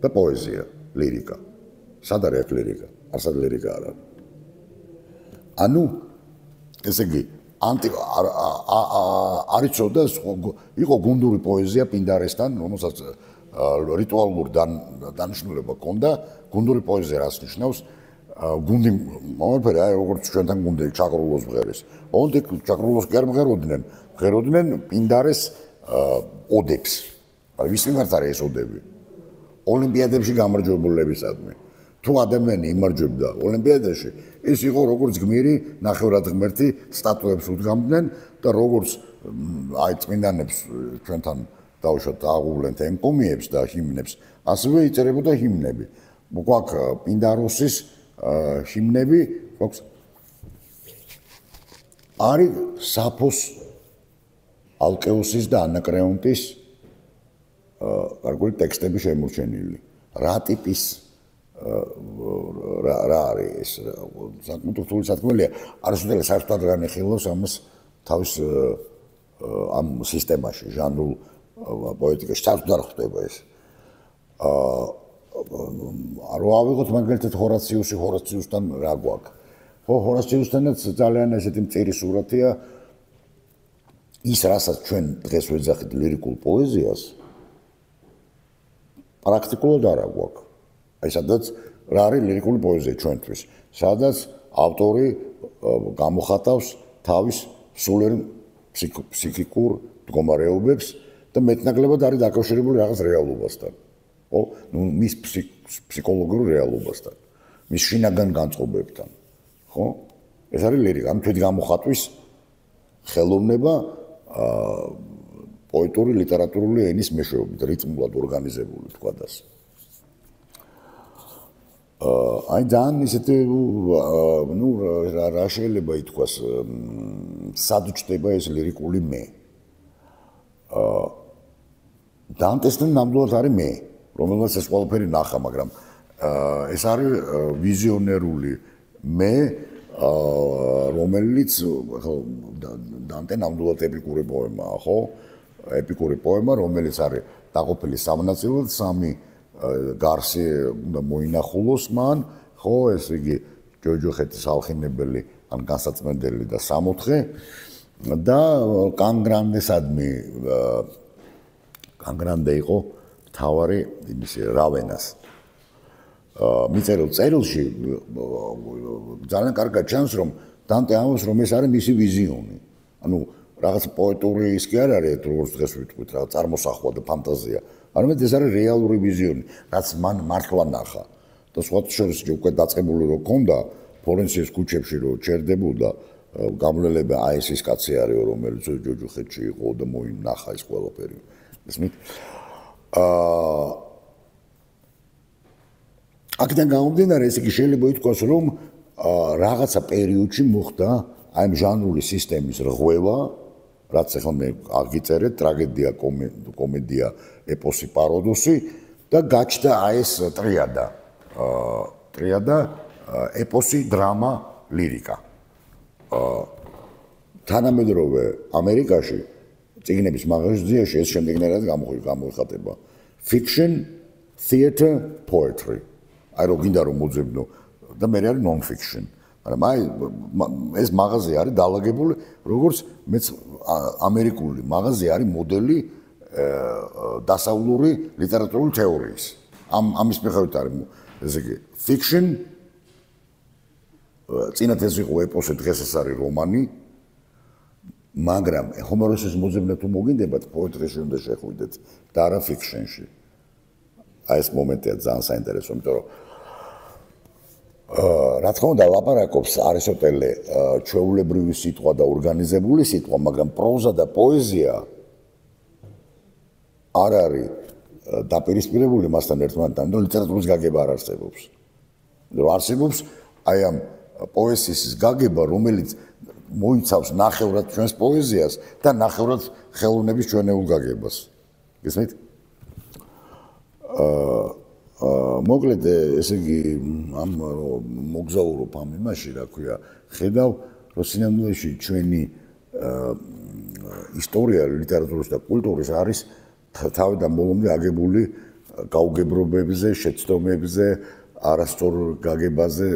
და პოეზია, ლირიკა. სად არის აქ ლირიკა? არსად ლირიკა არ არის. ანუ ესე იგი არიცოდა იყო გუნდური პოეზია პინდარესთან, რომელსაც რიტუალური დანიშნულება ჰქონდა. გუნდური პოეზია რას ნიშნავს? გუნდი მომერფერე, აი როგორც ჩვენთან გუნდი ჩაკრულოს მღერის. ოღონდ ჩაკრულოს კი არ მღეროდნენ პინდარეს ოდებს. მაგრამ ვის მიმართ არის ეს ოდები? ოლიმპიადებში გამარჯვებულებისადმი. თუ ადამიანი იმარჯვებდა ოლიმპიადაში, ეს იყო როგორც გმირი, ნახევრად ღმერთი, სტატუებს უდგამდნენ და როგორც აი წმინდანებს ჩვენთან დავუშვათ აღუვლენთ ენკომიებს და ჰიმნებს, ასევე იწერებოდა ჰიმნები. გვაქვს პინდაროსის ჰიმნები, გვაქვს არის საფოს, ალკეუსის და ანაკრეონტის კარგული ტექსტები შემორჩენილი. რა ტიპის რა არის ეს? საკმაოდ რთული სათქმელია. არისტოტელე საერთოდ განეხილავს ამას თავის ამ სისტემაში, ჟანრულ პოეტიკაში საერთოდ არ ხდება ეს. რო ავიღოთ მაგალითად ჰორაციუსთან რა გვაქვს? ხო, ჰორაციუსთანაც ძალიან ესეთი მწირი სურათია ის, რასაც ჩვენ დღეს ვეძახით ლირიკულ პოეზიას, პრაქტიკულად არ გვაქვს. აი სადაც რა არის ლირიკული პოეზია ჩვენთვის, სადაც ავტორი გამოხატავს თავის სულიერ ფსიქიკურ მდგომარეობებს და მეტნაკლებად არის დაკავშირებული რაღაც რეალობასთან. ხო, მის ფსიქოლოგიურ რეალობასთან, მის შინაგან განწყობებთან. ხო? ეს არის ლირიკა, ამ თვით გამოხატვის ხელოვნება პოეტური ლიტერატურული ენის მეშვეობით, რიტმულად ორგანიზებული თქვათ ასე. აი ძალიან ისეთი ნუ რა შეიძლება ითქვას, სად ჩდება ეს ლირიკული მე. დანტესთან ნამდვილად არის მე, რომელსაც ეს ყველაფერი ნახა, მაგრამ ეს არის ვიზიონერული მე, რომელიც დანტე ნამდვილად ეპიკური პოემაა, ხო? ეპიკური პოემა, რომელიც არის დაყოფილი 3 ნაწილად, 3 გარსი უნდა მოინახულოს მან, ხო, ეს იგი ჯოჯოხეთის ალხინებელი, ან განსაწმენდელი და 64 და კანგრანდესადმი კანგრანდე იყო მთავარი იმისი რავენას. მიწერილ წერილში ძალიან კარგად ჩანს, რომ დანტე ამბობს, რომ ეს არის მისი ვიზიონი. ანუ რაღაც პოეტური ის კი არ არის, როგორც დღეს ვიტყვით, რაღაც წარმოსახვა და ფანტაზია. არამედ ეს არის რეალური ვიზიონი, რაც მან მართლა ნახა. და სხვათა შორის უკვე დაწყებული რო ქონდა ფლორენციის ქუჩებში რო ჩერდებოდა გამლელება, აი ეს კაცი არის, რომელიც ჯოჯოხეთში იყო და მოინახა ეს ყველაფერი. ესმით? აქედან გამომდინარე, ესე იგი შეიძლება ითქვას, რომ რაღაცა პერიოდში მოხდა აი ამ ჟანრული სისტემის რღვევა, რაც ახლა მე აგიწერეთ, ტრაგედია, კომედია, ეპოსი, პაროდოსი და გაჩნდა აი ეს ტრიადა. ტრიადა, ეპოსი, დრამა, ლირიკა. თანამედროვე ამერიკაში წიგნების მაღაზიაში ეს შემდეგნაირად გამოიხატება. Fiction, theater, poetry. აი რო გინდა რომ მოძებნო და მე არის non-fiction. მაგრამ აი ეს მაღაზია არის დაალაგებული, როგორც მეც ამერიკული მაღაზია არის მოდელი დასავლური ლიტერატურული თეორიის. ამის მიხედვით არის ესე იგი fiction, წინათ ეს იყო ეპოსი, დღეს ეს არის რომანი, მაგრამ ჰომეროსის მოძებნა თუ მოგინდებათ, პოეტრიაში უნდა შეხვიდეთ და არა fiction-ში. აი ეს მომენტია ძალიან საინტერესო, იმიტომ რომ რა თქმა უნდა ლაპარაკობს არისტოტელე ჩვეულებრივი სიტყვა და ორგანიზებული სიტყვა, მაგრამ პროზა და პოეზია არ არის დაპირისპირებული მასთან ერთმანეთთან, და ლიტერატურის გაგება არ არსებობს. რომ არსებობს აი ამ პოეზიის გაგება, რომელიც მოიცავს ნახევრად ჩვენს პოეზიას და ნახევრად ხელოვნების ჩვენეულ გაგებას. გესმით? მოკლედ, ესე იგი, ამ მოგზაურობ ამ იმაში, რა ქვია, ხედავ, რომ სინამდვილეში ჩვენი ისტორია, ლიტერატურის და კულტურის არის თავიდან ბოლომდე აგებული გაუგებრობებზე, შეცდომებზე, არასწორ გაგებაზე.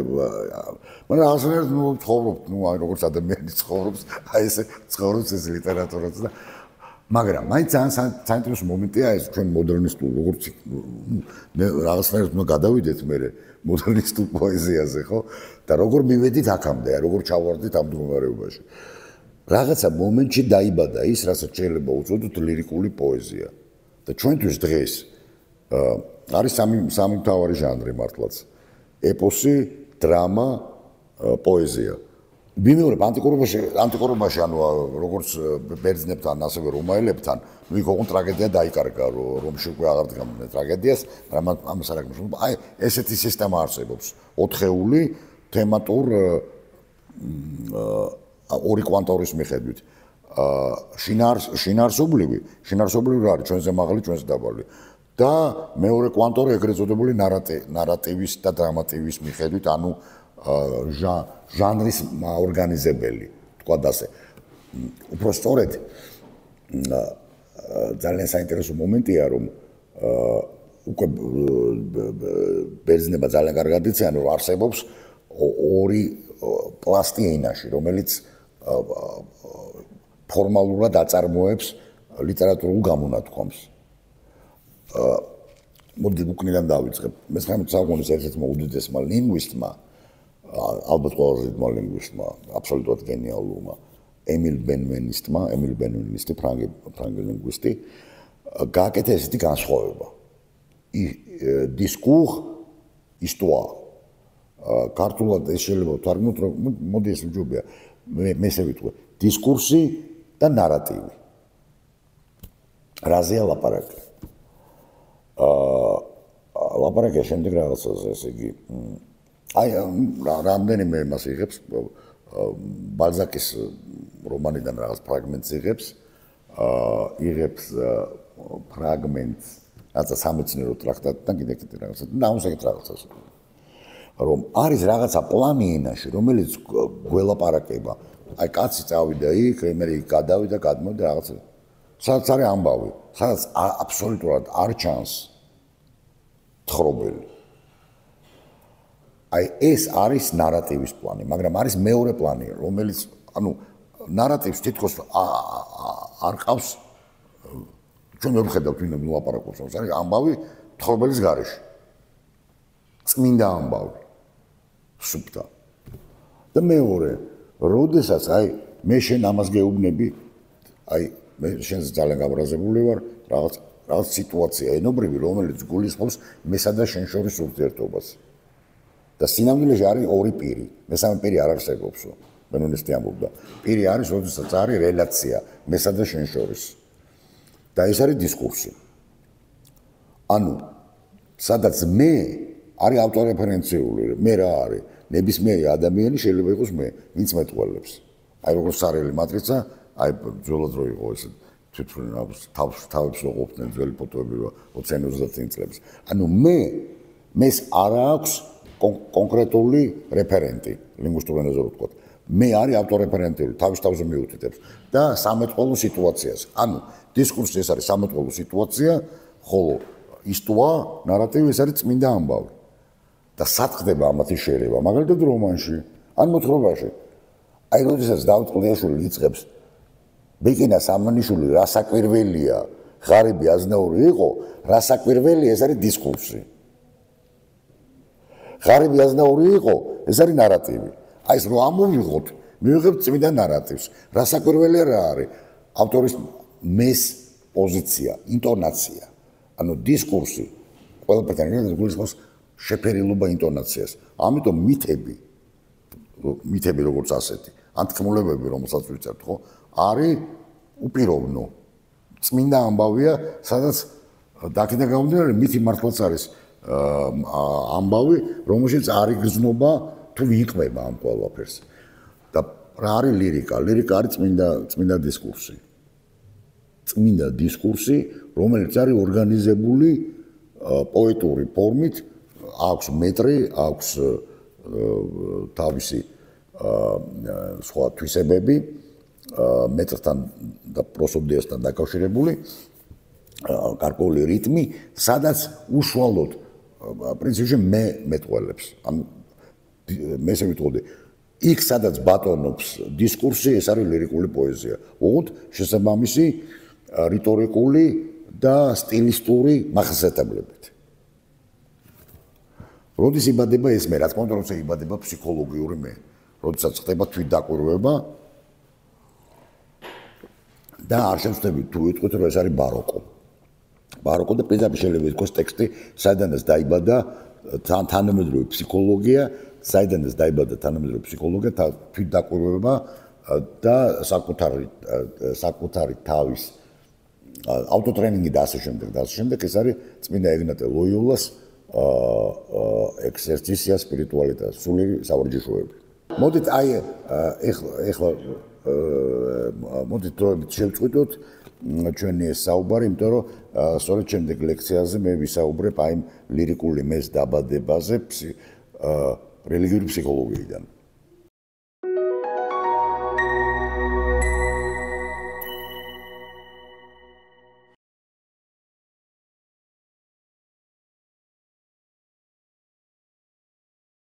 მაგრამ რაღაცნაირად ცხოვრობ, აი როგორც ადამიანი ცხოვრობს, აი ესე ცხოვრობს ეს ლიტერატურაც და მაგრამ მაინც ძალიან საინტერესო მომენტია ეს ჩვენ მოდერნისტულ როგორც რაღაცნაირად უნდა გადავიდეთ მე მოდერნისტულ პოეზიაზე, ხო? და როგორ მივედით აქამდე, როგორ ჩავარდით ამ მდგომარეობაში. რაღაცა მომენტში დაიბადა ის, რასაც შეიძლება უწოდოთ ლირიკული პოეზია. და ჩვენთვის დღეს არის სამი მთავარი ჟანრი მართლაც. ეპოსი, დრამა, პოეზია. ვიმეორებ ანტიკურობაში, ანუ როგორც ბერძნებთან, ასევე რომაელებთან, ნუ იქ ოღონდ ტრაგედია დაიკარგა, რომში უკვე აღარ დგამდნენ ტრაგედიას, მაგრამ ამას არ აქვს. აი, ესეთი სისტემა არსებობს. 4-ეული თემატურ ორი კვანტორის მიხედვით. შინაარსობრივი რა არის ჩვენზე მაღალი, ჩვენზე დაბალი. და მეორე კვანტორი ეგრეთ წოდებული ნარატივის და დრამატივის მიხედვით, ანუ ჟანრის ორგანიზებელი, თქვათ ასე. უფრო სწორედ ძალიან საინტერესო მომენტია, რომ უკვე ბერძნებმა ძალიან კარგად იციან, რომ არსებობს ორი პლასტი ენაში, რომელიც ფორმალურად აწარმოებს ლიტერატურულ გამონათქვამს. მოდი უკნიდან დავიწყებ. მე-19 საუკუნის ერთ-ერთმა უდიდესმა ლინგვისტმა, ალბათ ყველაზე დიდმა ლინგვისტმა, აბსოლუტურად გენიალურმა, ემილ ბენვენისტი, ფრანგი ლინგვისტი, გააკეთა ესეთი განსხვავება. დისკურ, ისტორია. ქართულად ეს შეიძლება ვთარგმნოთ, რომ მოდი ეს ვჯობია. მე ესე ვიტყვი, დისკურსი და ნარატივი. რაზეა ლაპარაკი? ლაპარაკია შემდეგ რაღაცაზე, ესე იგი, აი, რამდენიმე იმას იღებს, ბალზაკის რომანიდან რაღაც ფრაგმენტს იღებს ფრაგმენტს, რაღაცა სამეცნიერო ტრაქტატიდან, კიდე რაღაცა, და ამას ეგეთ რაღაცას. რომ არის რაღაცა პლანი ენაში, რომელიც გველაპარაკება. აი, კაცი წავიდა იქ, მე გადავიდა, გადმოვიდა რაღაცა. სადაც არის ამბავი, სადაც აბსოლუტურად არ ჩანს თხრობელი. აი, ეს არის ნარატივის პლანი, მაგრამ არის მეორე პლანი, რომელიც, ანუ, ნარატივს თითქოს არ ყავს, ჩვენ ვერ ვხედავთ ვინ ლაპარაკობს, არის ამბავი თხრობელის გარეშე. წმინდა ამბავი. სუფთა. და მეორე, როდესაც აი მე შენ ამას გეუბნები, აი მე შენს ძალიან გაბრაზებული ვარ, რაღაც სიტუაცია ენობრივი, რომელიც გულისხმობს მესა და შენ შორის ურთიერთობას. და სინამდვილეში არის ორი პირი. მესამე პირი არ არსებობსო. ბენვენისტი ამბობდა. პირი არის, როდესაც არის რელაცია მესა და შენ შორის. და ეს არის დისკურსი. ანუ სადაც მე არის ავტორეფერენციული, მე რა არის? ნებისმიერი ადამიანი შეიძლება იყოს მე, ვინც მეტყველებს. აი როგორც სარელი მატრიცა, აი ძველად რო იყო ეს თვითონ თავებს რო ყოფდნენ ძველი ფოტოები რო 20-30 წლების. ანუ მეს არ აქვს კონკრეტული რეფერენტი, ლინგვისტურ ენაზე რო ვთქვათ. მე არის ავტორეფერენტული, თავის-თავზე მიუთითებს და სამეთყველო სიტუაციას. ანუ დისკურსი ეს არის სამეთყველო სიტუაცია, ხოლო ისტორია, ნარატივი ეს არის წმინდა ამბავი. და სათქდება ამათი შერევა, მაგალითად რომანში, ან მოთხრობაში. აი, როდესაც დავით ყლიაშვილი იწყებს ბეკინა სამანიშვილი რა საკვირველია, ღარიბი აზნაური იყო, რა საკვირველია, ეს არის დისკურსი. ღარიბი აზნაური იყო, ეს არის ნარატივი. აი, ეს რო ამოვიღოთ, მივიღებთ წმინდა ნარატივს. რა საკვირველია რა არის? ავტორის მეს პოზიცია, ინტონაცია. ანუ დისკურსი ყველაფერთან გულისხმობს შეფერილობა ინტონაციას. ამიტომ მითები როგორც ასეთი, ანთქმულებები, რომელსაც ვიცავთ, ხო, არის უპიროვნო. წმინდა ამბავია, სადაც დაკიდა გამომდინარე, მითი მართლაც არის ამბავი, რომელშიც არ იგრძნობა თუ ვიყვება ამ ყველაფერს. და რა არის ლირიკა? ლირიკა არის წმინდა დისკურსი. წმინდა დისკურსი, რომელიც არის ორგანიზებული პოეტური ფორმით, აქვს მეტრი, აქვს თავისი სხვა თვისებები, მეტრთან და პროსოდიასთან დაკავშირებული, გარკვეული რიტმი, სადაც უშუალოდ პრინციპში მე მეტყველებს. მე ესე ვიტყოდი, იქ სადაც ბატონობს დისკურსი, ეს არის ლირიკული პოეზია. უღოთ შესაბამისი რიტორიკული და სტილისტური მახასიათებლებით. როდის იბადება ეს მე, რა თქმა უნდა, როცა იბადება ფსიქოლოგიური მე, როდესაც ხდება თვითდაკვირვება და არ შევწდები თუ ვიტყვით, რომ ეს არის ბაროკო. ბაროკო და პირდაპირ შეიძლება ითქვას ტექსტი, საიდანაც დაიბადა თანამედროვე ფსიქოლოგია, საიდანაც დაიბადა თანამედროვე ფსიქოლოგია, თვითდაკვირვება და საკუთარი თავის ავტოტრენინგი და ასე შემდეგ, ეს არის წმინდა ეგნატე ლოიოლას ექსერცისია სპირიტუალიტეტა, სულიერი სავარჯიშოები. მოდით აი ეხლა მოდით დროებით შევწყვიტოთ ჩვენი ეს საუბარი, იმიტომ რომ სწორედ შემდეგ ლექციაზე მე ვისაუბრებ აი ლირიკული მეს დაბადებაზე რელიგიური ფსიქოლოგიიდან.